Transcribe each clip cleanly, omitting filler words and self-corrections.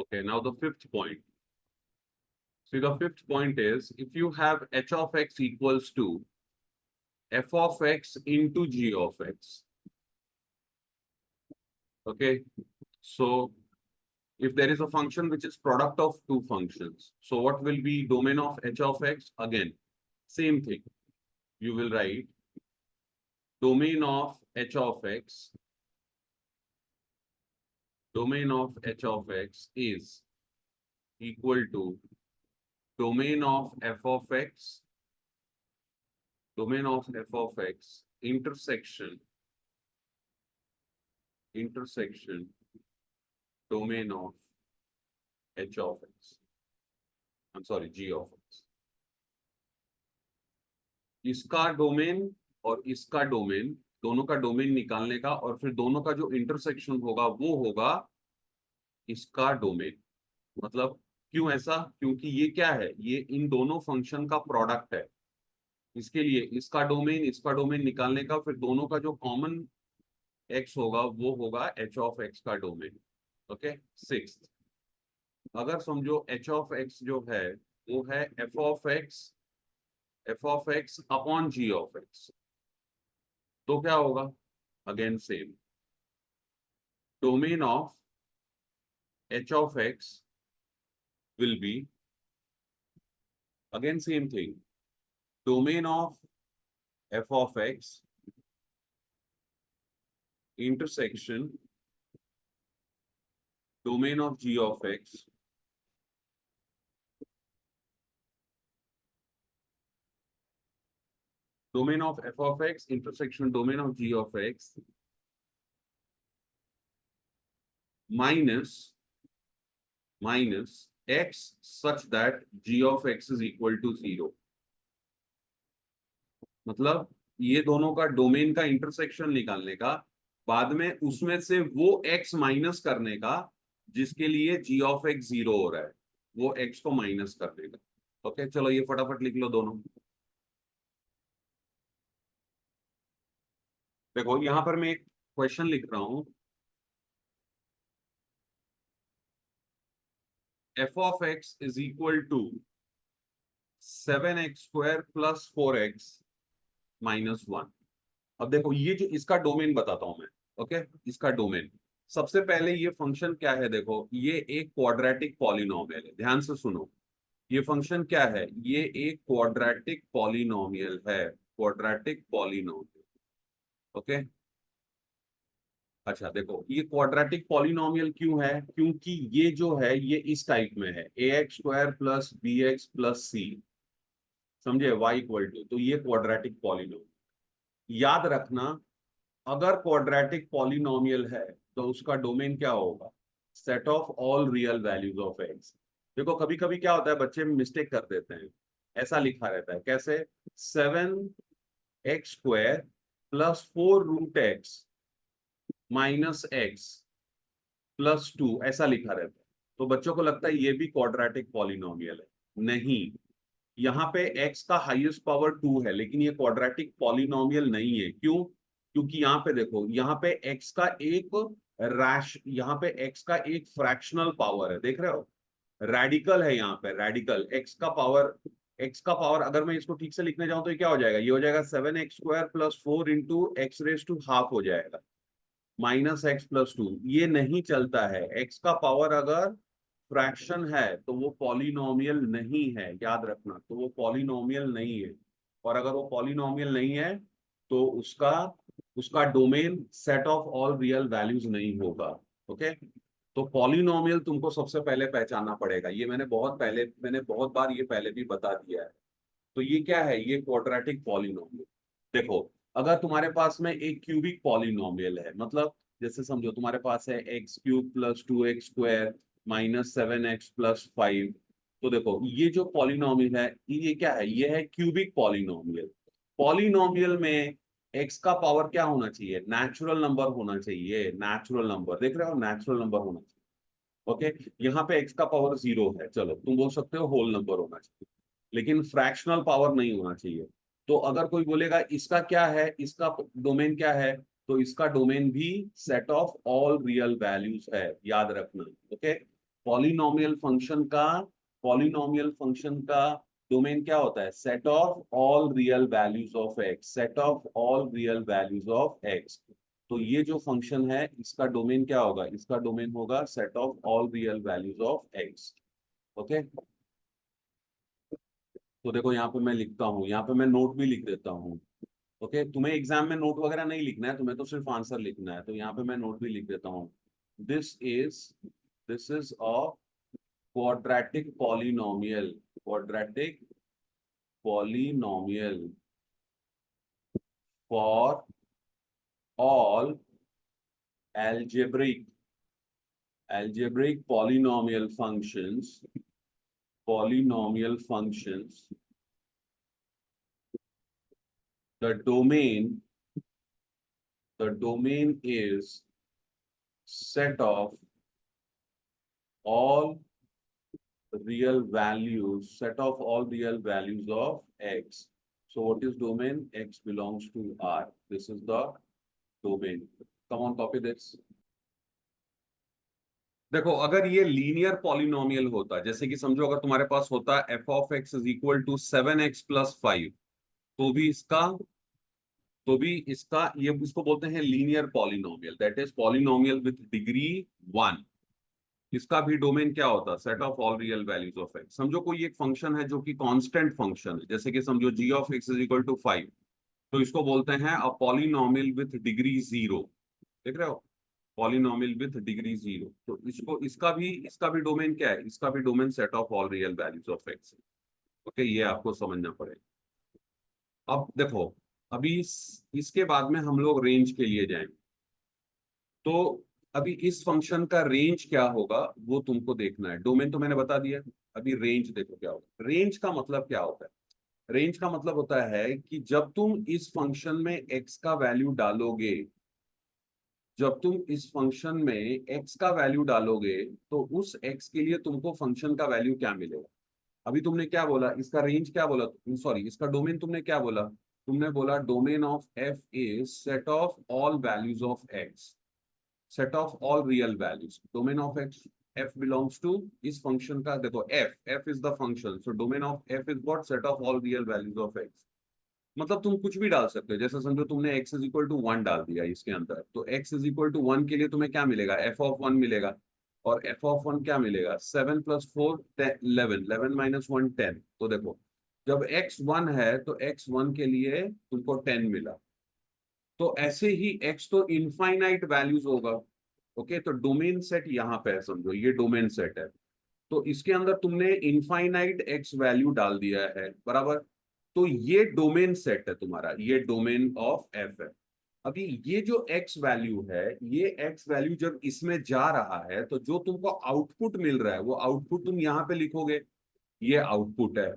Okay, now the fifth point. See, the fifth point is if you have h of x equals to f of x into g of x. Okay, so if there is a function which is product of two functions, so what will be domain of h of x? Again, same thing. You will write domain of h of x. Domain of h of x is equal to domain of f of x. Domain of f of x intersection domain of h of x. I'm sorry, g of x. इसका domain और इसका domain, दोनों का domain निकालने का और फिर दोनों का जो इंटरसेक्शन होगा वो होगा इसका डोमेन। मतलब क्यों ऐसा? क्योंकि ये क्या है, ये इन दोनों फंक्शन का प्रोडक्ट है। इसके लिए इसका डोमेन निकालने का फिर दोनों का जो कॉमन x होगा वो होगा h ऑफ x का डोमेन। ओके, सिक्स्थ, अगर समझो h ऑफ x जो है वो है f of x upon g of x, तो क्या होगा? Again same, domain of h of x will be again same thing, domain of f of x intersection domain of g of x domain of f of x intersection domain of g of x minus x such that g of x is equal to 0। मतलब ये दोनों का domain का intersection निकालने का, बाद में उसमें से वो x माइनस करने का जिसके लिए g ऑफ x 0 हो रहा है, वो x को माइनस कर देगा। ओके, चलो ये फटाफट लिख लो दोनों। देखो यहां पर मैं एक क्वेश्चन लिख रहा हूं, f of x is equal to 7x square plus 4x minus 1। अब देखो ये जो इसका डोमेन बताता हूं मैं। ओके, इसका डोमेन, सबसे पहले ये फंक्शन क्या है? देखो ये एक क्वाड्रेटिक पॉलिनोमियल है, ध्यान से सुनो। ये फंक्शन क्या है? ये एक क्वाड्रेटिक पॉलिनोमियल है, क्वाड्रेटिक पॉलिनोमियल। ओके, अच्छा देखो ये क्वाड्रेटिक पॉलिनोमियल क्यों है? क्योंकि ये जो है ये इस टाइप में है, ax square plus bx plus c, समझे, y इक्वल टू, तो ये क्वाड्रेटिक पॉलिनोमियल। याद रखना, अगर क्वाड्रेटिक पॉलिनोमियल है तो उसका डोमेन क्या होगा? Set of all real values of x। देखो कभी कभी क्या होता है, बच्चे मिस्टेक कर देते हैं, ऐसा लिखा रहता है, कैसे? 7x square plus 4√x minus x plus 2, ऐसा लिखा रहता है। तो बच्चों को लगता है ये भी क्वाड्रेटिक पॉलिनोमियल है। नहीं, यहाँ पे x का हाईएस्ट पावर 2 है, लेकिन ये क्वाड्रेटिक पॉलिनोमियल नहीं है। क्यों? क्योंकि यहाँ पे देखो, यहाँ पे x का एक फ्रैक्शनल पावर है, देख रहे हो? रेडिकल है यहाँ पे, रेडिकल x का पावर अगर मैं इसको ठीक से लिखने जाऊं तो ये क्या हो जाएगा? ये हो जाएगा 7x square plus 4 into x raise to half हो जाएगा, माइनस एक्स प्लस 2। ये नहीं चलता है, x का पावर अगर फ्रैक्शन है तो वो पॉलिनोमियल नहीं है, याद रखना। तो वो पॉलिनोमियल नहीं है, और अगर वो पॉलिनोमियल नहीं है तो उसका domain set of all real values नहीं होगा। ओके, तो पॉलिनोमियल तुमको सबसे पहले पहचानना पड़ेगा। ये मैंने बहुत बार ये पहले भी बता दिया है। तो ये क्या है? ये क्वाड्रेटिक पॉलिनोमियल। देखो अगर तुम्हारे पास में एक क्यूबिक पॉलिनोमियल है, मतलब जैसे समझो तुम्हारे पास है x³ plus 2x square minus 7x plus 5, तो देखो ये जो पॉलिनोमियल है ये क्या है? ये है क्यूबिक पॉलिनोमियल। पॉलिनोमियल में x का पावर क्या होना चाहिए? नेचुरल नंबर होना चाहिए, नेचुरल नंबर, देख रहे हो? नेचुरल नंबर होना चाहिए। ओके, यहाँ पे x का पावर 0 है, चलो तुम बोल सकते हो होल नंबर होना चाहिए, लेकिन फ्रैक्शनल पावर नहीं होना चाहिए। तो अगर कोई बोलेगा इसका क्या है, इसका डोमेन क्या है, तो इसका डोमेन भी set of all real values है, याद रखना। ओके, पॉलिनोमियल फंक्शन का डोमेन क्या होता है? Set of all real values of x, set of all real values of x. तो ये जो फंक्शन है इसका डोमेन क्या होगा? इसका डोमेन होगा set of all real values of x. Okay, तो देखो यहाँ पे मैं लिखता हूँ, यहाँ पे मैं नोट भी लिख देता हूँ। ओके, तुम्हें एग्जाम में नोट वगैरह नहीं लिखना है, तुम्हें तो सिर्फ आंसर लिखना है, तो यहाँ पे मैं नोट भी लिख देता हूँ। This is this is a quadratic polynomial, quadratic polynomial for all algebraic polynomial functions. The domain is set of all set of all real values of x. So what is domain? X belongs to R. This is the domain. Come on, copy this. देखो, अगर ये linear polynomial होता, जैसे कि समझो अगर तुम्हारे पास होता f of x is equal to 7x+5, तो भी इसका ये इसको बोलते हैं linear polynomial, that is polynomial with degree 1। इसका भी डोमेन क्या होता? Set of all real values of x. समझो कोई एक फंक्शन है जो कि कांस्टेंट फंक्शन है, जैसे कि समझो g of x is equal to 5, तो इसको बोलते हैं अ पॉलिनोमियल विथ डिग्री 0। देख रहे हो? Polynomial with degree 0। तो इसका भी डोमेन क्या है? इसका भी domain set of all real values of x. Okay, ये आपको समझना पड़ेगा। अब देखो, अभी इसके बाद में हम लोग रेंज के लिए जाएंगे। तो अभी इस फंक्शन का रेंज क्या होगा वो तुमको देखना है। डोमेन तो मैंने बता दिया, अभी रेंज देखो क्या होगा। रेंज का मतलब क्या होता है? रेंज का मतलब होता है कि जब तुम इस फंक्शन में x का वैल्यू डालोगे, जब तुम इस फंक्शन में x का वैल्यू डालोगे, तो उस x के लिए तुमको फंक्शन का वैल्यू क्या मिलेगा? अभी तुमने क्या बोला? इसका रेंज क्या बोला? सॉरी, इसका डोमेन तुमने क्या बोला? तुमने बोला domain of f is set of all values of x, set of all real values. Domain of x, f belongs to इस फंक्शन का, देखो f is the function, so domain of f is what? Set of all real values of x। मतलब तुम कुछ भी डाल सकते हो, जैसे समझो तुमने x इज इक्वल टू 1 डाल दिया इसके अंदर, तो x इज इक्वल टू 1 के लिए तुम्हें क्या मिलेगा? f ऑफ 1 मिलेगा। और f ऑफ 1 क्या मिलेगा? 7+4 11, 11 माइनस 1 10। तो देखो, जब x 1 है तो x 1 के लिए तुमको 10 मिला। तो ऐसे ही x तो इनफाइनाइट वैल्यूज होगा। ओके, तो डोमेन सेट यहाँ पे है, समझो ये डोमेन सेट है। तो इसके अंदर तुमने इनफाइनाइट x वैल्यू डाल दिया है, बराबर। तो ये डोमेन सेट है तुम्हारा, ये डोमेन ऑफ f है। अभी ये जो x वैल्यू है, ये x वैल्यू जब इसमें जा रहा है, तो जो तुमको आउटपुट मिल रहा है वो आउटपुट तुम यहाँ पे लिखोगे, ये आउटपुट है।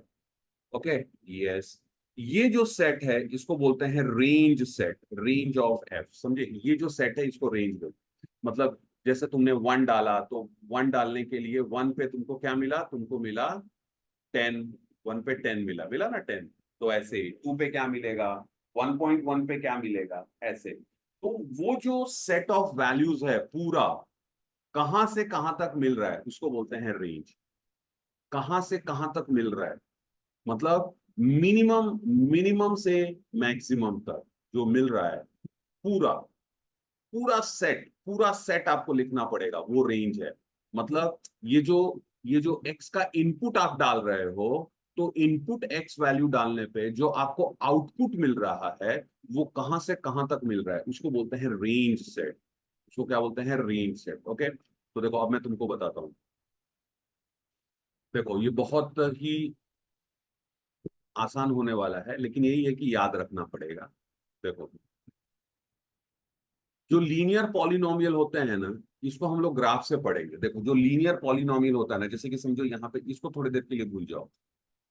Okay, yes. ये जो सेट है इसको बोलते हैं range set, range of f। समझे? ये जो सेट है इसको रेंज बोलते, मतलब जैसे तुमने 1 डाला, तो 1 डालने के लिए 1 पे तुमको क्या मिला? तुमको मिला 10। 1 पे 10 मिला, मिला ना 10। तो ऐसे 2 पे क्या मिलेगा? 1.1 पे क्या मिलेगा? ऐसे। तो वो जो सेट ऑफ वैल्यूज है पूरा, कहां से कहां तक मिल रहा है उसको बोलते हैं रेंज। कहां से कहां तक मिल रहा है, मतलब मिनिमम मिनिमम से मैक्सिमम तक जो मिल रहा है, पूरा पूरा सेट आपको लिखना पड़ेगा, वो रेंज है। मतलब ये जो एक्स का इनपुट आप डाल रहे हो, तो इनपुट एक्स वैल्यू डालने पे जो आपको आउटपुट मिल रहा है, वो कहां से कहां तक मिल रहा है उसको बोलते हैं रेंज सेट। उसको क्या बोलते हैं? Range set. ओके, तो देखो अब मैं तुमको बताता हूं। देखो, ये बहुत ही आसान होने वाला है, लेकिन यही है कि याद रखना पड़ेगा। देखो, जो लीनियर पॉलिनोमियल होते हैं ना, इसको हम लोग ग्राफ से पढ़ेंगे। देखो, जो लीनियर पॉलिनोमियल होता है ना, जैसे कि समझो यहाँ पे इसको थोड़ी देर के लिए भूल जाओ।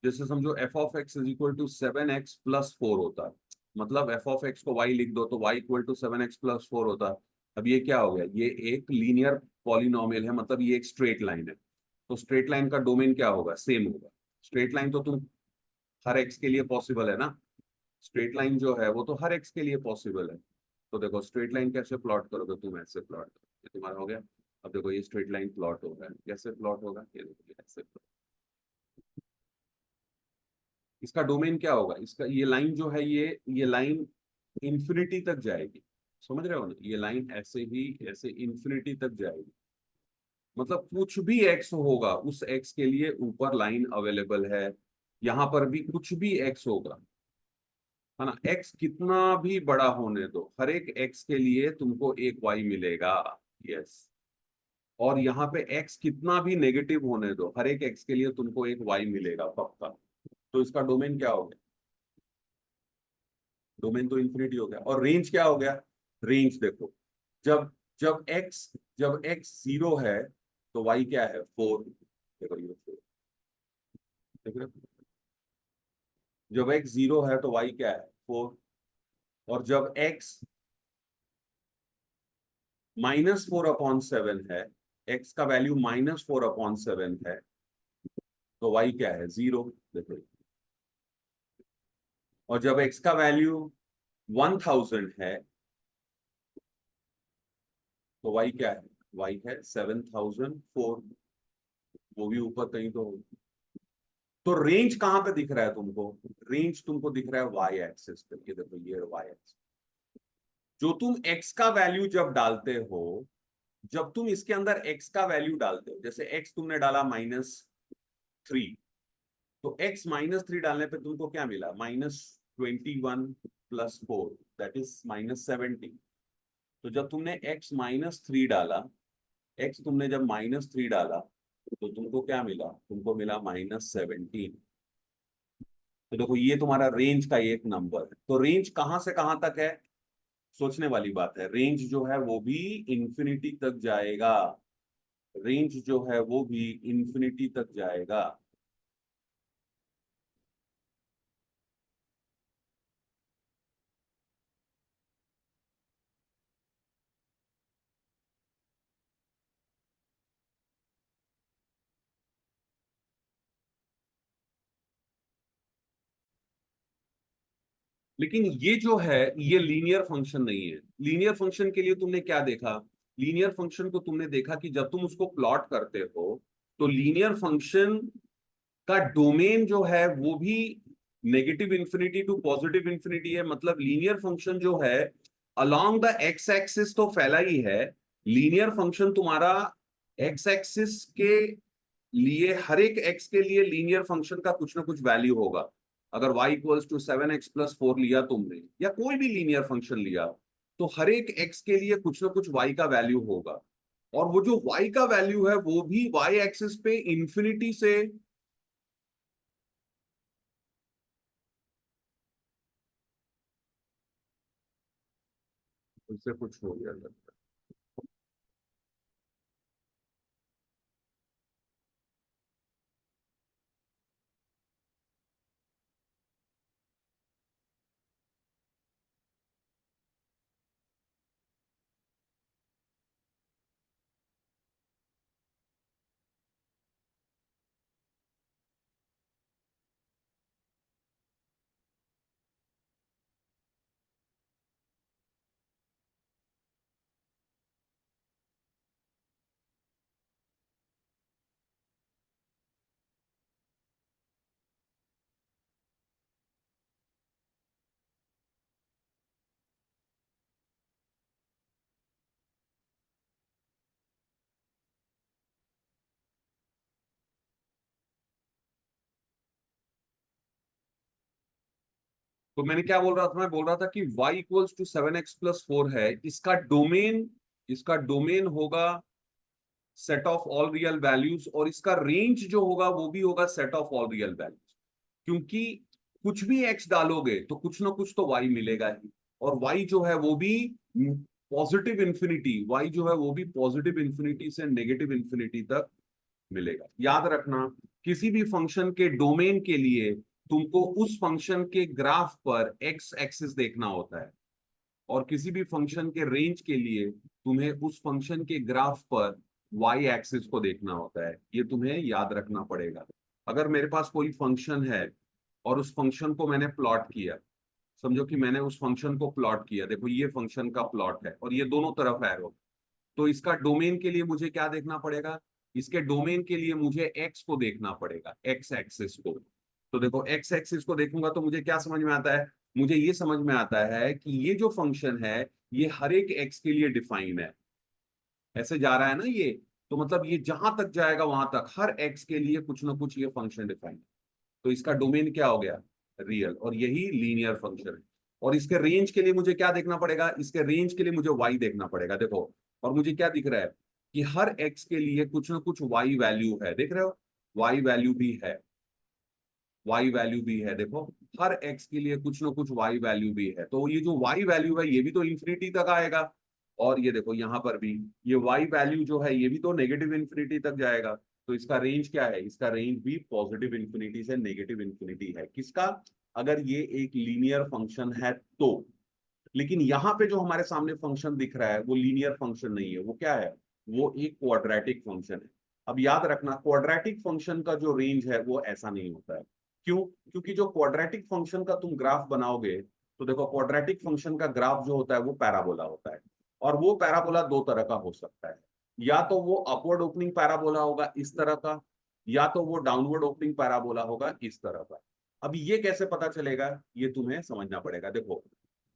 जैसे समझो f of x is equal to 7x+4 होता है, मतलब एफ ऑफ एक्स को y लिख दो तो y इक्वल टू 7x+4 होता है। अब ये क्या हो गया? ये एक लीनियर पॉलिनोमियल है, मतलब ये एक स्ट्रेट लाइन है। तो स्ट्रेट लाइन का डोमेन क्या होगा? सेम होगा। स्ट्रेट लाइन तो तुम हर एक्स के लिए पॉसिबल है ना, स्ट्रेट लाइन जो है वो तो हर एक्स के लिए पॉसिबल है। तो देखो, स्ट्रेट लाइन कैसे प्लॉट करोगे तुम? ऐसे प्लॉट करोगे, तुम्हारा हो गया। अब देखो ये स्ट्रेट लाइन प्लॉट हो रहा है, कैसे प्लॉट होगा, ये देखो ऐसे। इसका डोमेन क्या होगा, इसका ये लाइन जो है, ये लाइन इंफिनिटी तक जाएगी, समझ रहे हो ना, ये लाइन ऐसे ही ऐसे इंफिनिटी तक जाएगी। मतलब कुछ भी एक्स होगा उस एक्स के लिए ऊपर लाइन अवेलेबल है, यहां पर भी कुछ भी एक्स होगा, है ना, एक्स कितना भी बड़ा होने दो, हर एक एक्स के लिए तुमको एक वाई मिलेगा। यस। और यहाँ पे एक्स कितना भी नेगेटिव होने दो, हर एक एक्स के लिए तुमको एक वाई मिलेगा पक्का। तो इसका डोमेन क्या हो गया, डोमेन तो इंफिनिटी हो गया। और रेंज क्या हो गया, रेंज देखो, जब जब एक्स 0 है तो वाई क्या है 4, देखो ये 4, देख रहे हो? जब एक्स 0 है तो वाई क्या है 4, और जब एक्स -4/7 है, एक्स का वैल्यू -4/7 है, तो वाई क्या है 0, देखो। और जब एक्स का वैल्यू 1000 है तो वाई क्या है, वाई है 7004, वो भी ऊपर कहीं तो होगी। तो रेंज कहां पे दिख रहा है तुमको, रेंज तुमको दिख रहा है वाई एक्सिस पे, ये देखो ये वाई एक्सिस। जो तुम एक्स का वैल्यू जब डालते हो, जब तुम इसके अंदर एक्स का वैल्यू डालते हो, जैसे एक्स तुमने डाला -3, तो एक्स -3 डालने पे तुमको क्या मिला, -21 + 4, दैट इज -70। तो जब तुमने एक्स -3 डाला, एक्स तुमने जब -3 डाला, तो तुमको क्या मिला, तुमको मिला -17। तो देखो ये तुम्हारा रेंज का एक नंबर है। तो रेंज कहां से कहां तक है, सोचने वाली बात है। रेंज जो है वो भी इंफिनिटी तक जाएगा, रेंज जो है वो भी इंफिनिटी तक जाएगा। लेकिन ये जो है ये लीनियर फंक्शन नहीं है। लीनियर फंक्शन के लिए तुमने क्या देखा, लीनियर फंक्शन को तुमने देखा कि जब तुम उसको प्लॉट करते हो, तो लीनियर फंक्शन का डोमेन जो है वो भी negative infinity to positive infinity है। मतलब लीनियर फंक्शन जो है अलोंग द एक्स एक्सिस तो फैला ही है, लीनियर फंक्शन तुम्हारा एक्स एक्सिस के लिए, हर एक एक्स के लिए लीनियर फंक्शन का कुछ ना कुछ वैल्यू होगा। अगर y इक्वल्स टू 7x + 4 लिया तुमने, या कोई भी लीनियर फंक्शन लिया, तो हर एक x के लिए कुछ ना कुछ y का वैल्यू होगा। और वो जो y का वैल्यू है वो भी y एक्सिस पे इंफिनिटी से, उससे कुछ हो गया लगता है। तो मैंने क्या बोल रहा था, मैं बोल रहा था कि y इक्वल्स टू 7x + 4 है, इसका डोमेन होगा set of all real values, और इसका रेंज जो होगा वो भी होगा set of all real values. क्योंकि कुछ भी x डालोगे तो कुछ ना कुछ तो y मिलेगा ही, और y जो है वो भी पॉजिटिव इंफिनिटी, y जो है वो भी पॉजिटिव इंफिनिटी से नेगेटिव इंफिनिटी तक मिलेगा। याद रखना, किसी भी फंक्शन के डोमेन के लिए तुमको उस फंक्शन के ग्राफ पर एक्स एक्सिस देखना होता है, और किसी भी फंक्शन के रेंज के लिए तुम्हें उस फंक्शन के ग्राफ पर वाई एक्सिस को देखना होता है। ये तुम्हें याद रखना पड़ेगा। अगर मेरे पास कोई फंक्शन है और उस फंक्शन को मैंने प्लॉट किया, समझो कि मैंने उस फंक्शन को प्लॉट किया, देखो ये फंक्शन का प्लॉट है और ये दोनों तरफ एरो, तो इसका डोमेन के लिए मुझे क्या देखना पड़ेगा, इसके डोमेन के लिए मुझे एक्स को देखना पड़ेगा, एक्स एक्सिस को। तो देखो एक्स एक्सिस को देखूंगा तो मुझे क्या समझ में आता है, मुझे ये समझ में आता है कि ये जो फंक्शन है ये हर एक एक्स के लिए डिफाइन है, ऐसे जा रहा है ना ये, तो मतलब ये जहां तक जाएगा वहां तक हर एक्स के लिए कुछ ना कुछ ये फंक्शन डिफाइन है। तो इसका डोमेन क्या हो गया, रियल, और यही लीनियर फंक्शन है। और इसके रेंज के लिए मुझे क्या देखना पड़ेगा, इसके रेंज के लिए मुझे वाई देखना पड़ेगा, देखो। और मुझे क्या दिख रहा है कि हर एक्स के लिए कुछ ना कुछ वाई वैल्यू है, देख रहे हो, वाई वैल्यू भी है, वाई वैल्यू भी है, देखो। हर एक्स के लिए कुछ ना कुछ वाई वैल्यू भी है, तो ये जो वाई वैल्यू है ये भी तो इंफिनिटी तक आएगा। और ये देखो यहाँ पर भी ये वाई वैल्यू जो है ये भी तो नेगेटिव इंफिनिटी तक जाएगा। तो इसका रेंज क्या है, इसका रेंज भी पॉजिटिव इंफिनिटी से नेगेटिव इंफिनिटी है, किसका, अगर ये एक लीनियर फंक्शन है तो। लेकिन यहाँ पे जो हमारे सामने फंक्शन दिख रहा है वो लीनियर फंक्शन नहीं है, वो क्या है, वो एक क्वाड्रेटिक फंक्शन है। अब याद रखना क्वाड्रेटिक फंक्शन का जो रेंज है वो ऐसा नहीं होता है। क्यों, क्योंकि जो क्वाड्रेटिक फंक्शन का तुम ग्राफ बनाओगे, तो देखो क्वाड्रेटिक फंक्शन का ग्राफ जो होता है वो पैराबोला होता है। और वो पैराबोला दो तरह का हो सकता है, या तो वो अपवर्ड ओपनिंग पैराबोला होगा इस तरह का, या तो वो डाउनवर्ड ओपनिंग पैराबोला होगा इस तरह का। अब ये कैसे पता चलेगा, ये तुम्हें समझना पड़ेगा। देखो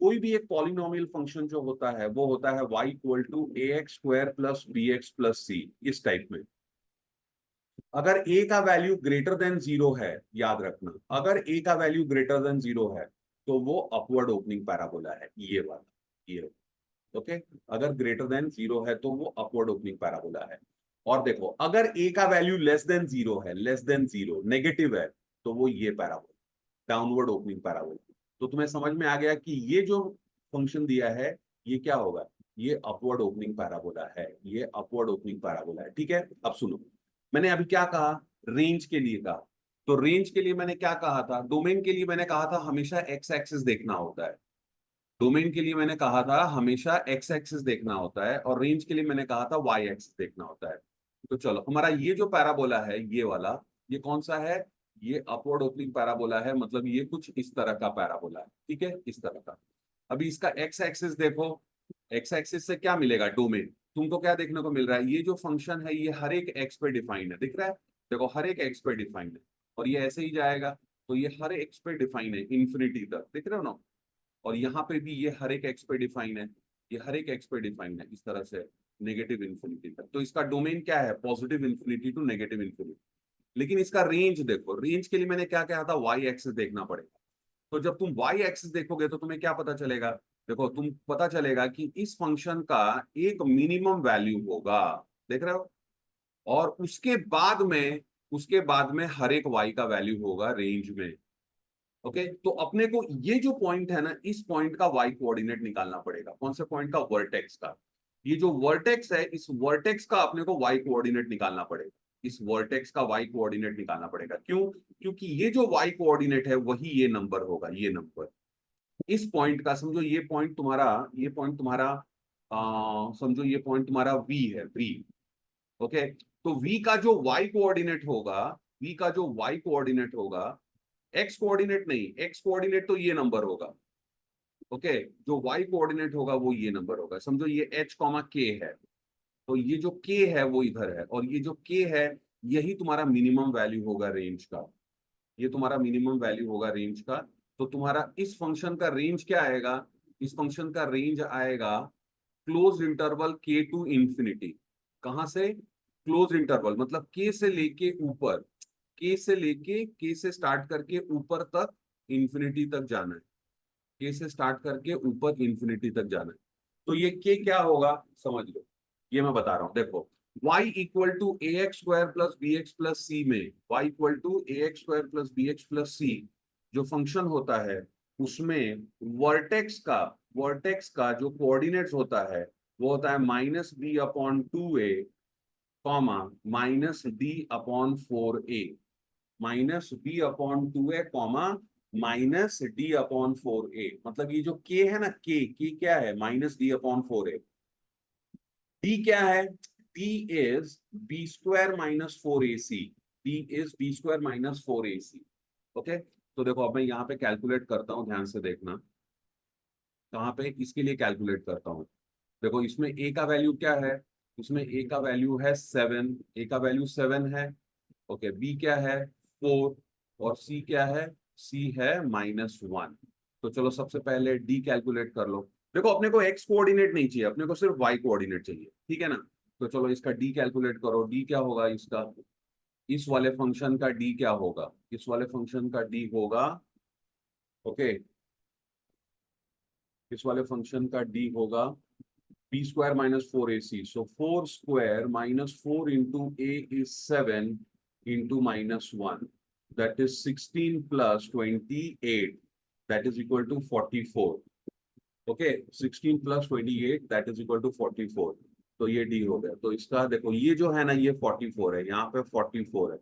कोई भी एक पॉलिनोमियल फंक्शन जो होता है वो होता है y equal to a x square plus b x plus c, इस टाइप में। अगर a का वैल्यू ग्रेटर देन जीरो है, याद रखना, अगर a का वैल्यू ग्रेटर देन जीरो है तो वो अपवर्ड ओपनिंग पैराबोला है, ये वाला, ये। ओके, अगर ग्रेटर देन जीरो है तो वो अपवर्ड ओपनिंग पैराबोला है। और देखो अगर a का वैल्यू लेस देन जीरो है, लेस देन जीरो नेगेटिव है, तो वो ये पैराबोला, डाउनवर्ड ओपनिंग पैराबोला। तो तुम्हें समझ में आ गया कि ये जो फंक्शन दिया है ये क्या होगा, ये अपवर्ड ओपनिंग पैराबोला है, ये अपवर्ड ओपनिंग पैराबोला है, ठीक है। अब सुनो, मैंने अभी क्या कहा, रेंज के लिए कहा। तो रेंज के लिए मैंने क्या कहा था, डोमेन के लिए मैंने कहा था हमेशा एक्स एक्सिस देखना होता है। डोमेन के लिए मैंने कहा था हमेशा एक्स एक्सिस देखना होता है, और रेंज के लिए मैंने कहा था वाई एक्सिस देखना होता है। तो चलो हमारा ये जो पैराबोला है ये वाला, ये कौन सा है, ये अपवर्ड ओपनिंग पैराबोला है, मतलब ये कुछ इस तरह का पैराबोला है, ठीक है, इस तरह का। अभी इसका एक्स एक्सिस देखो, एक्स एक्सिस से क्या मिलेगा, डोमेन। तुमको क्या देखने को मिल रहा है, ये जो फंक्शन है ये हर एक एक्स पे डिफाइन है, दिख रहा है, देखो हर एक एक्स पे डिफाइन है। और ये ऐसे ही जाएगा, तो ये हर एक्स पे डिफाइन है इंफिनिटी तक, दिख रहे हो ना। और यहाँ पे भी ये हर एक एक्स पे डिफाइन है, ये हर एक एक्स पे डिफाइन है इस तरह से, नेगेटिव इन्फिनिटी तक। तो इसका डोमेन क्या है, positive infinity to negative infinity. लेकिन इसका रेंज देखो, रेंज के लिए मैंने क्या कहा था, वाई एक्सिस देखना पड़ेगा। तो जब तुम वाई एक्सिस देखोगे तो तुम्हें क्या पता चलेगा, देखो तुम पता चलेगा कि इस फंक्शन का एक मिनिमम वैल्यू होगा, देख रहे हो, और उसके बाद में हर एक वाई का वैल्यू होगा रेंज में। ओके, तो अपने को ये जो पॉइंट है ना, इस पॉइंट का वाई कोऑर्डिनेट निकालना पड़ेगा, कौन से पॉइंट का, वर्टेक्स का। ये जो वर्टेक्स है इस वर्टेक्स का अपने को वाई कोऑर्डिनेट निकालना पड़ेगा, इस वर्टेक्स का वाई कोऑर्डिनेट निकालना पड़ेगा। क्यों, क्योंकि ये जो वाई कोऑर्डिनेट है वही ये नंबर होगा, ये नंबर। इस पॉइंट का समझो, ये पॉइंट तुम्हारा, ये पॉइंट तुम्हारा समझो ये पॉइंट तुम्हारा वी है, वी। ओके, तो वी का जो वाई कोऑर्डिनेट होगा, वी का जो वाई कोऑर्डिनेट होगा, एक्स कोऑर्डिनेट नहीं, एक्स कोऑर्डिनेट तो ये नंबर होगा। ओके, जो वाई कोऑर्डिनेट होगा वो ये नंबर होगा, समझो ये एच कॉमा के है, तो ये जो के है वो इधर है, और ये जो के है यही तुम्हारा मिनिमम वैल्यू होगा रेंज का, ये तुम्हारा मिनिमम वैल्यू होगा रेंज का। तो तुम्हारा इस फंक्शन का रेंज क्या आएगा, इस फंक्शन का रेंज आएगा क्लोज इंटरवल के टू इंफिनिटी। कहां से, क्लोज इंटरवल मतलब के से लेके ऊपर, के से स्टार्ट करके ऊपर तक इंफिनिटी तक जाना है, के से स्टार्ट करके ऊपर इंफिनिटी तक जाना है। तो ये के क्या होगा समझ लो, ये मैं बता रहा हूं, देखो y equal to a x square plus b x plus c में, y equal to a x square plus b x plus c जो फंक्शन होता है उसमें वर्टेक्स का जो कोऑर्डिनेट्स होता है वो होता है -b/2a, comma -d/4a, -b/2a, comma -d/4a। मतलब ये जो k है ना, k क्या है, -d/4a। d क्या है, d is b² - 4ac, d is b² - 4ac। Okay, तो देखो अब मैं यहाँ पे कैलकुलेट करता हूँ, ध्यान से देखना, कहाँ पे इसके लिए कैलकुलेट करता हूँ। देखो इसमें a का वैल्यू क्या है, उसमें ए का वैल्यू है 7, ए का वैल्यू 7 है, ओके, बी क्या है 4, और सी क्या है, सी है -1। तो चलो सबसे पहले डी कैलकुलेट कर लो। देखो अपने को एक्स कोऑर्डिनेट नहीं चाहिए, अपने को सिर्फ वाई कोऑर्डिनेट चाहिए, ठीक है ना। तो चलो इसका डी कैलकुलेट करो। डी क्या होगा इसका, इस वाले फंक्शन का डी क्या होगा, इस वाले फंक्शन का डी होगा, ओके, इस वाले फंक्शन का डी होगा b² - 4ac, so 4² - 4 into a is 7 into -1, that is 16 plus 28, that is equal to 44, okay, 16 plus 28 that is equal to 44। तो ये डी हो गया। तो इसका देखो ये जो है ना ये 44 है, यहाँ पे 44 है,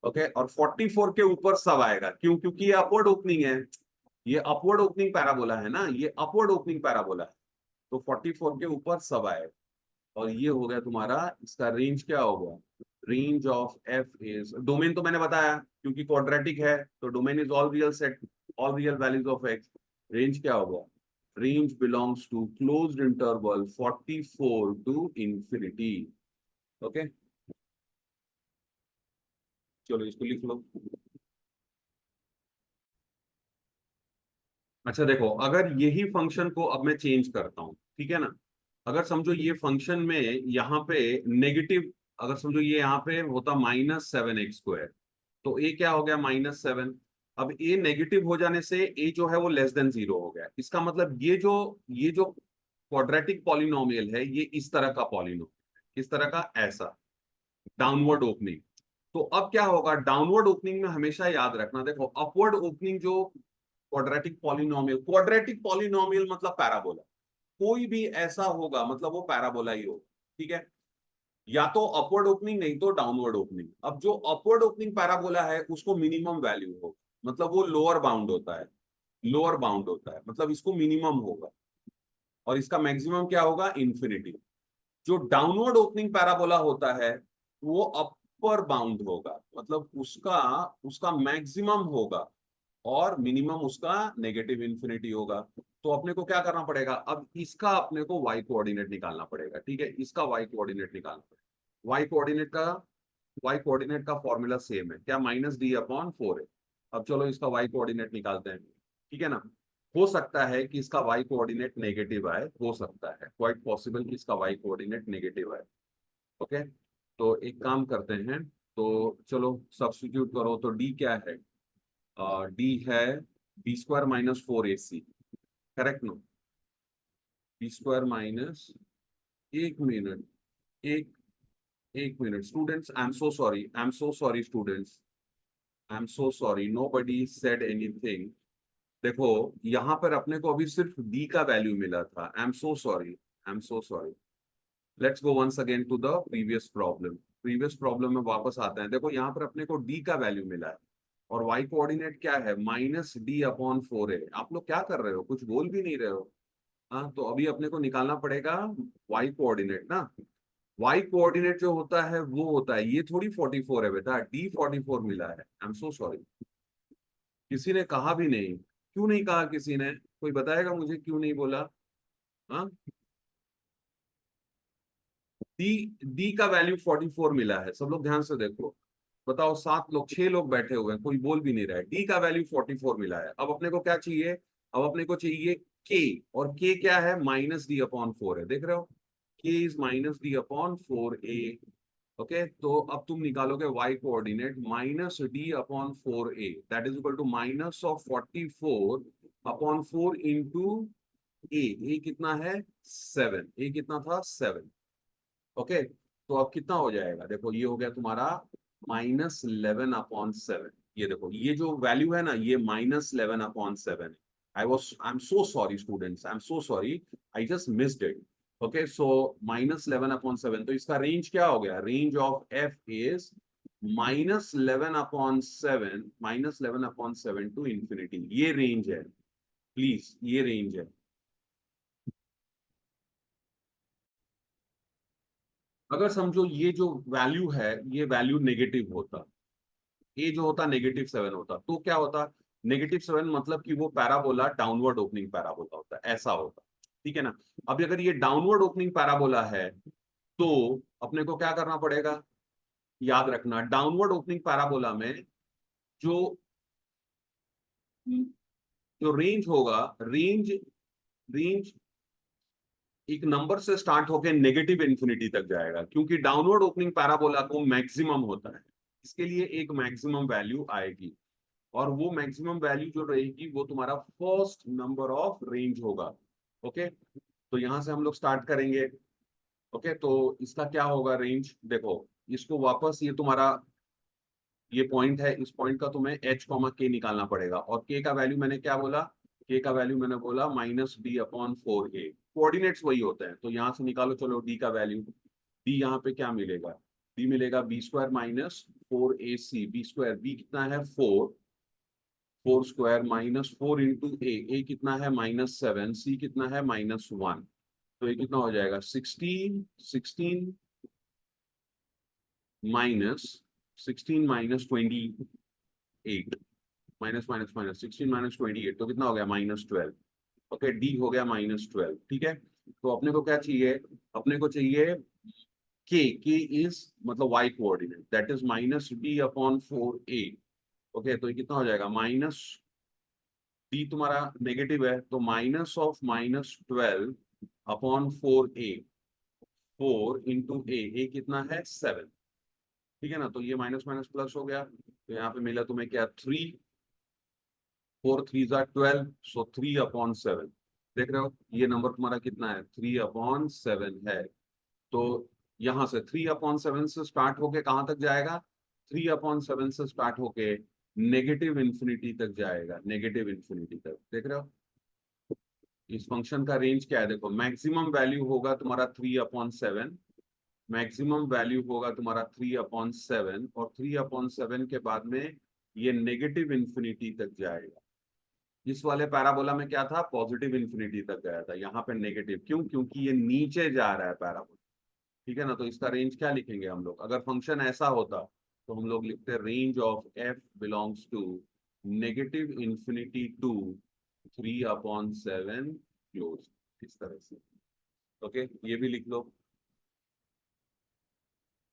ओके, और 44 के ऊपर सब आएगा, क्यों, क्योंकि ये अपवर्ड ओपनिंग है, ये अपवर्ड ओपनिंग पैराबोला है ना, ये अपवर्ड ओपनिंग पैराबोला है। तो 44 के ऊपर सब आएगा, और ये हो गया तुम्हारा, इसका रेंज क्या होगा, range of f is, domain तो मैंने बताया क्योंकि क्वाड्रेटिक है, तो domain is all real set, all real values of x. Range क्या होगा, range belongs to closed interval 44 to infinity, okay. चलो इसको लिख लो। अच्छा देखो, अगर यही फंक्शन को अब मैं चेंज करता हूं, ठीक है ना, अगर समझो ये फंक्शन में यहाँ पे नेगेटिव, अगर समझो ये यहाँ पे होता -7x², तो ए क्या हो गया -7। अब ए नेगेटिव हो जाने से ए जो है वो लेस देन 0 हो गया। इसका मतलब ये जो क्वाड्रेटिक पॉलिनोमियल है ये इस तरह का पॉलिनोमियल, इस तरह का, ऐसा डाउनवर्ड ओपनिंग। तो अब क्या होगा, डाउनवर्ड ओपनिंग में हमेशा याद रखना, देखो अपवर्ड ओपनिंग जो क्वाड्रेटिक पॉलिनोमियल मतलब पैराबोला, कोई भी ऐसा होगा मतलब वो पैराबोला ही होगा, ठीक है, या तो अपवर्ड ओपनिंग नहीं तो डाउनवर्ड ओपनिंग। अब जो अपवर्ड ओपनिंग पैराबोला है उसको मिनिमम वैल्यू होगा, मतलब वो लोअर बाउंड होता है, लोअर बाउंड होता है, मतलब इसको मिनिमम होगा, और इसका मैक्सिमम क्या होगा, इंफिनिटी। जो डाउनवर्ड ओपनिंग पैराबोला होता है वो अपर बाउंड होगा, मतलब उसका उसका मैक्सिमम होगा और मिनिमम उसका नेगेटिव इंफिनिटी होगा। तो अपने को क्या करना पड़ेगा, अब इसका अपने को वाई कोऑर्डिनेट निकालना पड़ेगा, ठीक है, इसका वाई कोऑर्डिनेट निकालना पड़ेगा। वाई कोऑर्डिनेट का फॉर्मूला सेम है क्या, -d/4 है। अब चलो इसका वाई कोऑर्डिनेट निकालते हैं, ठीक है ना। हो सकता है कि इसका वाई कोऑर्डिनेट नेगेटिव आए, हो सकता है, क्वाइट पॉसिबल कि इसका वाई कोऑर्डिनेट नेगेटिव आए, ओके। तो एक काम करते हैं, तो चलो सब्स्टिट्यूट करो, तो डी क्या है, डी है b² - 4ac, correct no, b² minus, एक मिनट, एक एक मिनट students, I am so sorry, I am so sorry students, I am so sorry, nobody said anything. देखो यहाँ पर अपने को अभी सिर्फ डी का वैल्यू मिला था, I am so sorry, I am so sorry. Let's go once again to the previous problem. Previous problem में वापस आते हैं। देखो यहाँ पर अपने को डी का वैल्यू मिला है, और वाई कोऑर्डिनेट क्या है, -d/4 है। आप लोग क्या कर रहे हो, कुछ बोल भी नहीं रहे हो। हाँ, तो अभी अपने को निकालना पड़ेगा वाई कोऑर्डिनेट ना। वाई कोऑर्डिनेट जो होता है वो होता है, ये थोड़ी 44 है बेटा, d/44 मिला है, आई एम सो सॉरी। किसी ने कहा भी नहीं, क्यों नहीं कहा किसी ने, कोई बताएगा मुझे क्यों नहीं बोला। हाँ, डी डी का वैल्यू 44 मिला है, सब लोग ध्यान से देखो। बताओ, 7 लोग 6 लोग बैठे हुए हैं, कोई बोल भी नहीं रहा है। डी का वैल्यू 44 मिला है। अब अपने को क्या चाहिए, अब अपने को चाहिए के, और के क्या है, -d/4 है, देख रहे हो, के इज -d/4a, ओके। तो अब तुम निकालोगे y coordinate, -d/4a, that is equal to -44/4 into a कितना है 7, ए कितना था 7, ओके। तो अब कितना हो जाएगा, देखो ये हो गया तुम्हारा -11/7। ये देखो ये जो वैल्यू है ना ये -11/7 है। I am so sorry students, I am so sorry, I just missed it, okay. So -11/7, तो इसका रेंज क्या हो गया, range of f is -11/7 to infinity, ये रेंज है, प्लीज ये रेंज है। अगर समझो ये जो वैल्यू है ये वैल्यू नेगेटिव होता, ए जो होता -7 होता, तो क्या होता, -7 मतलब कि वो पैराबोला डाउनवर्ड ओपनिंग पैराबोला होता, ऐसा होता, ठीक है ना। अभी अगर ये डाउनवर्ड ओपनिंग पैराबोला है, तो अपने को क्या करना पड़ेगा, याद रखना डाउनवर्ड ओपनिंग पैराबोला में जो जो रेंज होगा, रेंज रेंज एक नंबर से स्टार्ट होकर नेगेटिव इन्फिनिटी तक जाएगा, क्योंकि डाउनवर्ड ओपनिंग पैराबोला को मैक्सिमम होता है, इसके लिए एक मैक्सिमम वैल्यू आएगी, और वो मैक्सिमम वैल्यू जो रहेगी वो तुम्हारा फर्स्ट नंबर ऑफ रेंज होगा। ओके, तो यहां से हम लोग स्टार्ट करेंगे। ओके, तो इसका क्या होगा रेंज, देखो इसको वापस, ये तुम्हारा ये पॉइंट है, इस पॉइंट का तुम्हें एच कॉमा के निकालना पड़ेगा, और के का वैल्यू मैंने क्या बोला, के का वैल्यू मैंने बोला -d/4a, कोऑर्डिनेट्स वही होते हैं, तो यहां से निकालो चलो डी का वैल्यू। डी यहाँ पे क्या मिलेगा, डी मिलेगा b² - 4ac, b², b कितना है 4, 4² -4 इंटू ए कितना है -7, सी कितना है -1, तो ये कितना हो जाएगा 16, 16 माइनस 16 -28, माइनस माइनस माइनस 16 -28, तो कितना हो गया -12। ओके, डी हो गया -12। ठीक है, तो अपने को क्या चाहिए, अपने को चाहिए के इज मतलब y coordinate, that is -d/4a। Okay, तो ये कितना हो जाएगा, माइनस डी तुम्हारा नेगेटिव है, तो -12/4a, 4 इंटू ए कितना है 7। ठीक है ना, तो ये माइनस माइनस प्लस हो गया, तो यहाँ पे मिला तुम्हें क्या 3, 4 3 12, सो 3/7। देख रहे हो ये नंबर तुम्हारा कितना है 3/7 है। तो यहां से 3/7 से स्टार्ट होके कहां तक जाएगा, 3/7 से स्टार्ट होके नेगेटिव इन्फिनिटी तक जाएगा, नेगेटिव इन्फिनिटी तक। देख रहे हो इस फंक्शन का रेंज क्या है, देखो मैक्सिमम वैल्यू होगा तुम्हारा 3/7, मैक्सिमम वैल्यू होगा तुम्हारा 3/7, और 3/7 के बाद में ये नेगेटिव इन्फिनिटी तक जाएगा। इस वाले पैराबोला में क्या था, पॉजिटिव इन्फिनिटी तक गया था, यहाँ पे नेगेटिव, क्यों, क्योंकि ये नीचे जा रहा है पैराबोला। ठीक है ना, तो इसका रेंज क्या लिखेंगे हम लोग, अगर फंक्शन ऐसा होता तो हम लोग लिखते range of f belongs to -infinity to 3/7 close, इस तरह से। ओके, ये भी लिख लो।